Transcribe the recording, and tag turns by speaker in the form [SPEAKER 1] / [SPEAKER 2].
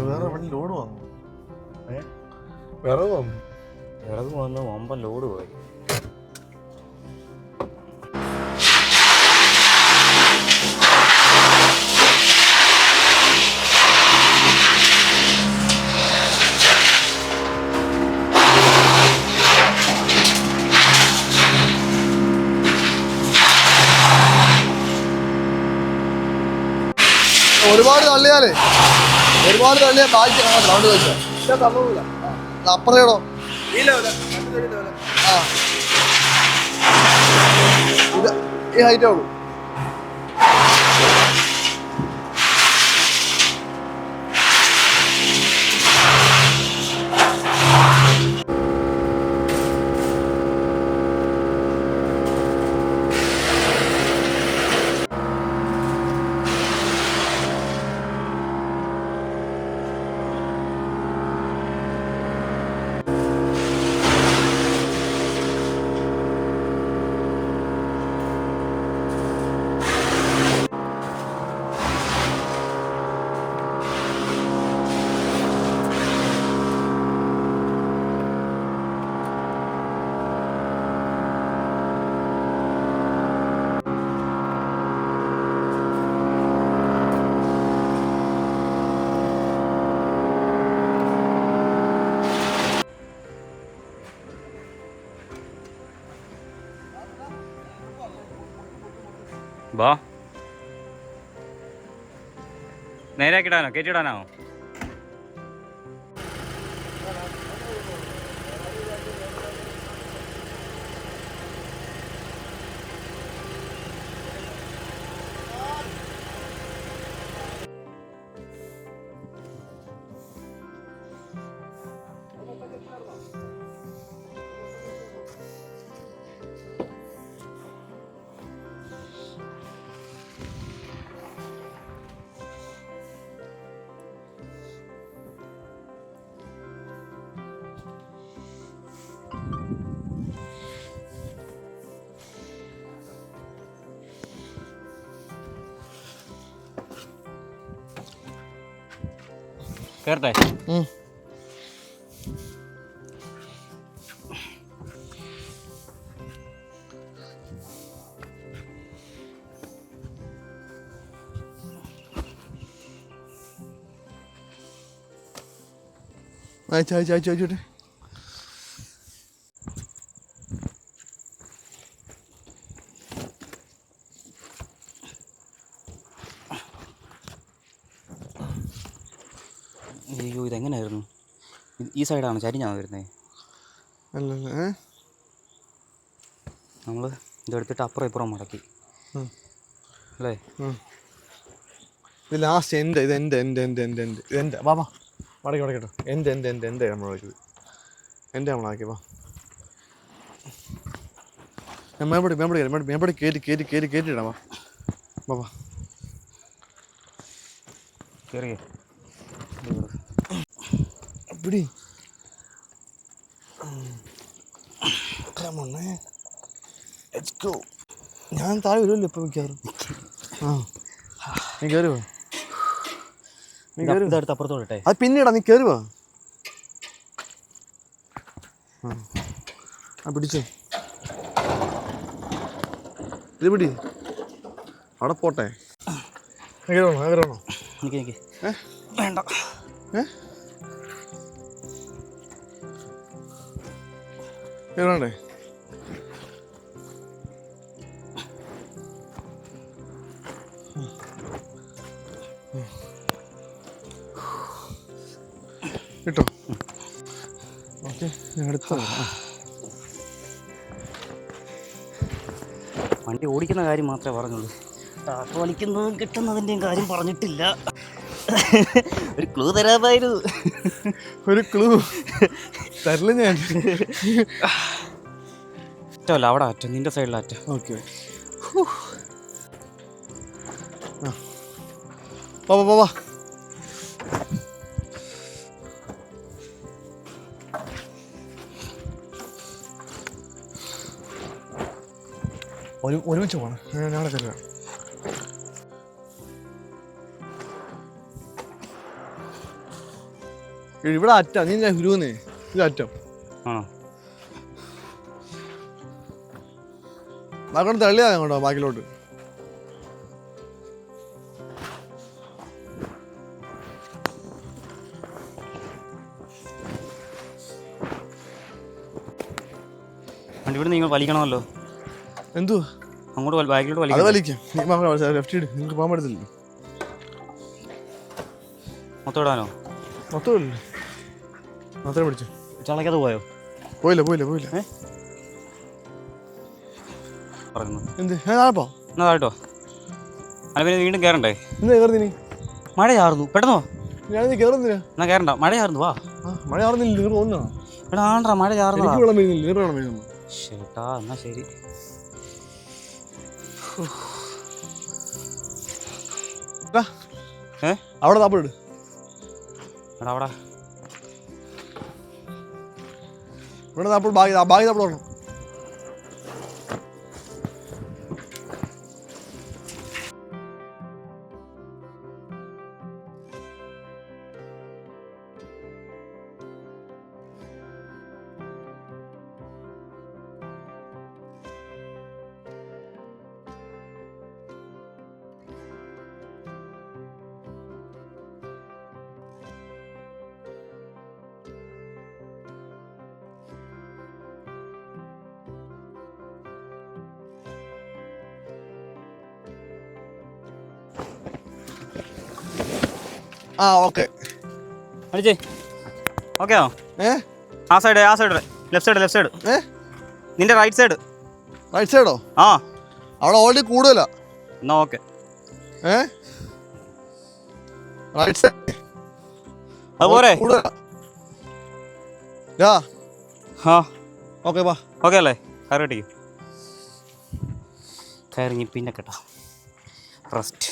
[SPEAKER 1] വേറെ വണ്ടി ലോഡ് വന്നു. വിറക് വന്നു.
[SPEAKER 2] വിറക് വന്ന് വമ്പൻ ലോഡ് പോയി.
[SPEAKER 1] ഒരുപാട് തള്ളിയാലേ ബാക്കി ഗ്രൗണ്ട് വെച്ചോ അപ്പറേടോ ഇത് ഈ ഹൈറ്റേ ഉള്ളൂ.
[SPEAKER 2] ബാ നേരെയാക്കിടാനോ കയറ്റിടാനോ? കേറട്ടെ?
[SPEAKER 1] അയച്ചോട്ടെ.
[SPEAKER 2] അയ്യോ ഇതെങ്ങനെയായിരുന്നു? ഈ സൈഡാണ് ചരിഞ്ഞാണ് വരുന്നത്.
[SPEAKER 1] അല്ലല്ല
[SPEAKER 2] നമ്മൾ ഇതെടുത്തിട്ട് അപ്പുറം ഇപ്പുറം മടക്കി അല്ലേ?
[SPEAKER 1] ഇത് ലാസ്റ്റ് എൻ്റെ വാ മടക്കി എൻ്റെ നമ്മളാക്കിയത് നമ്മളാക്കി വാ മേമ്പടി കേട്ടിടാം വാ
[SPEAKER 2] ചെറിയ
[SPEAKER 1] പിടി ഞാൻ താഴെ വരുമല്ലോ ഇപ്പം മിക്കവാറും. നീ കയറുവാ
[SPEAKER 2] ഇതെടുത്ത് അപ്പുറത്തോട്ടെ.
[SPEAKER 1] അത് പിന്നീടാ നീ കയറുവാ. പിടിച്ചോ ഇത് പിടി അവിടെ പോട്ടെ. ആഗ്രഹമാണോ?
[SPEAKER 2] എനിക്ക് വേണ്ട.
[SPEAKER 1] കേറണ്ടേ? കേട്ടോ? ഓക്കെ അടുത്ത
[SPEAKER 2] വണ്ടി ഓടിക്കുന്ന കാര്യം മാത്രമേ പറഞ്ഞുള്ളൂ. ടാപ്പ് വലിക്കുന്നതും കിട്ടുന്നതിൻ്റെയും കാര്യം പറഞ്ഞിട്ടില്ല. ഒരു ക്ലൂ തരാമായിരുന്നു.
[SPEAKER 1] ഒരു ക്ലൂ തരില്ല ഞാൻ.
[SPEAKER 2] അറ്റമല്ല അവിടെ അറ്റം, നിന്റെ സൈഡിലെ അറ്റം.
[SPEAKER 1] ഓക്കെ വാ ഒരുമിച്ച് പോകണം. ഞാനവിടെ തരാം. ഇവിടെ അറ്റം നീ ഞാൻ ഗുരുവെന്നേ ഇത് അറ്റം
[SPEAKER 2] ആണോ?
[SPEAKER 1] നാക്കൊണ്ട് തള്ളിയാ കൊണ്ടോ ബാക്കിലോട്ട്.
[SPEAKER 2] വണ്ടി ഇവിടെ നിങ്ങൾ വലിക്കണമല്ലോ.
[SPEAKER 1] എന്തു
[SPEAKER 2] അങ്ങോട്ട് ബാക്കിലോട്ട്
[SPEAKER 1] അത്
[SPEAKER 2] വലിക്കാം.
[SPEAKER 1] വലിക്കാം. ലെഫ്റ്റ് ഇട്, നിങ്ങൾക്ക് പോകാൻ പറ്റത്തില്ലല്ലോ.
[SPEAKER 2] മൊത്തം ഇടാനോ?
[SPEAKER 1] മൊത്തമില്ലേ മാത്രമേ പിടിച്ചു.
[SPEAKER 2] ചളക്കത് പോയോ?
[SPEAKER 1] പോയില്ല.
[SPEAKER 2] പറയുന്നു
[SPEAKER 1] എന്ത് നാളെപ്പോ
[SPEAKER 2] എന്നാ കേട്ടോ. അല്ല പിന്നെ വീണ്ടും കയറണ്ടേ?
[SPEAKER 1] എന്താ കയറുന്നീ?
[SPEAKER 2] മഴ ചാർന്നു. പെട്ടെന്നോ?
[SPEAKER 1] ഞാനിത് കയറുന്നില്ല.
[SPEAKER 2] എന്നാ കയറണ്ട, മഴ ചാർന്നു. വാ.
[SPEAKER 1] മഴ ചാറുന്നില്ല, നീർ തോന്നുന്നോ?
[SPEAKER 2] എടാ ആണ്ടാ മഴ ചാർന്നു.
[SPEAKER 1] എനിക്ക് വെള്ളം വീഴുന്നില്ല, നീർ വെള്ളം വീഴുന്നു.
[SPEAKER 2] ചേട്ടാ എന്നാ ശരി.
[SPEAKER 1] അവിടെ താപ്പിട്.
[SPEAKER 2] എടാ അവിടെ
[SPEAKER 1] ഇവിടെ താപ്പിട്. ബാഗ് താപ്പിട് വേണം. ആ ഓക്കെ
[SPEAKER 2] അടിച്ചേ. ഓക്കെ ആണോ? ആ സൈഡ് ലെഫ്റ്റ് സൈഡ് നിന്റെ റൈറ്റ് സൈഡ്.
[SPEAKER 1] റൈറ്റ് സൈഡോ?
[SPEAKER 2] ആ
[SPEAKER 1] അവിടെ ഓൾറെഡി കൂടുതലാ.
[SPEAKER 2] എന്നാ ഓക്കെ.
[SPEAKER 1] റൈറ്റ് സൈഡ്
[SPEAKER 2] അതുപോലെ ആ
[SPEAKER 1] ഓക്കെ വാ.
[SPEAKER 2] ഓക്കെ അല്ലേ? കയറി കയറിങ്ങി പിന്നെ കേട്ടോ. റെസ്റ്റ്.